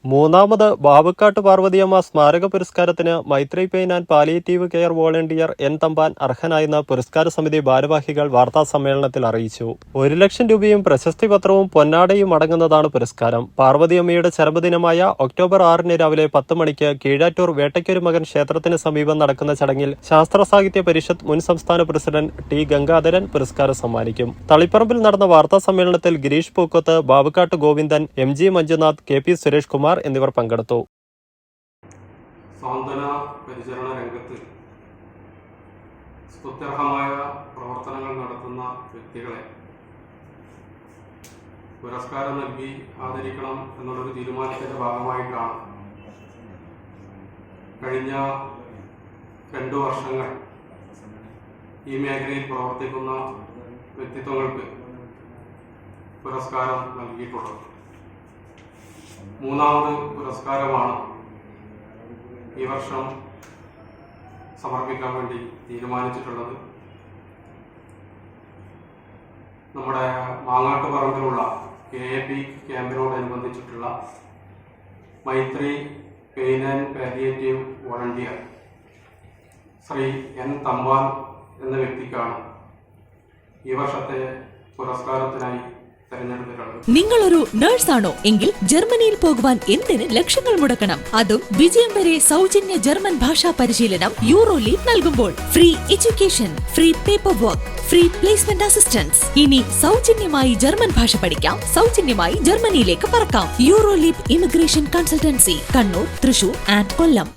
മൂന്നാമത് ബാവുക്കാട്ട് പാർവതിയമ്മ സ്മാരക പുരസ്കാരത്തിന് Maithri pain and palliative care volunteer N Thampan അർഹനായെന്ന് പുരസ്കാര സമിതി ഭാരവാഹികൾ വാർത്താസമ്മേളനത്തിൽ അറിയിച്ചു. 1 ലക്ഷം രൂപയും പ്രശസ്തി പത്രവും പൊന്നാടയും അടങ്ങുന്നതാണ് പുരസ്കാരം. പാർവതിയമ്മയുടെ ചരമദിനമായ ഒക്ടോബർ 6 രാവിലെ 10 മണിക്ക് കീഴാറ്റൂർ വേട്ടയ്ക്കൊരു മകൻ ക്ഷേത്രത്തിന് സമീപം നടക്കുന്ന ചടങ്ങിൽ ശാസ്ത്ര സാഹിത്യ പരിഷത്ത് മുൻ സംസ്ഥാന പ്രസിഡന്റ് ടി ഗംഗാധരൻ പുരസ്കാരം സമ്മാനിക്കും. തളിപ്പറമ്പിൽ നടന്ന വാർത്താസമ്മേളനത്തിൽ Girish Pookkoth, Bavukkattu Govindan, M G Manjunath, K P Suresh Kumar എന്നിവർ പങ്കെടുത്തു. സാന്ത്വന പരിചരണ രംഗത്ത് സ്തുത്യർഹമായ പ്രവർത്തനങ്ങൾ നടത്തുന്ന വ്യക്തികളെ പുരസ്കാരം നൽകി ആദരിക്കണം എന്നുള്ളൊരു തീരുമാനത്തിന്റെ ഭാഗമായിട്ടാണ് കഴിഞ്ഞ 2 വർഷങ്ങൾ ഈ മേഖലയിൽ പ്രവർത്തിക്കുന്ന വ്യക്തിത്വങ്ങൾക്ക് പുരസ്കാരം നൽകിയിട്ടുള്ളത്. മൂന്നാമത് പുരസ്കാരമാണ് ഈ വർഷം സമർപ്പിക്കാൻ വേണ്ടി തീരുമാനിച്ചിട്ടുള്ളത്. നമ്മുടെ മാങ്ങാട്ടുപറമ്പിലുള്ള KAP ക്യാമ്പിനോടനുബന്ധിച്ചിട്ടുള്ള Maithri pain and palliative volunteer Shri N Thampan എന്ന വ്യക്തിക്കാണ് ഈ വർഷത്തെ പുരസ്കാരത്തിനായി തെരഞ്ഞെടുത്തിട്ടുള്ളത്. നിങ്ങളൊരു നഴ്സാണോ എങ്കിൽ ജർമ്മനിയിൽ പോകുവാൻ എന്തിന് ലക്ഷങ്ങൾ മുടക്കണം? അതും വിജയം വരെ സൗജന്യ ജർമ്മൻ ഭാഷാ പരിശീലനം യൂറോലീഗ് നൽകുമ്പോൾ. Free education, free paper work, free placement assistance. ഇനി സൗജന്യമായി ജർമ്മൻ ഭാഷ പഠിക്കാം, സൗജന്യമായി ജർമ്മനിയിലേക്ക് പറക്കാം. Euroleague immigration consultancy, Kannur, Thrissur and Kollam.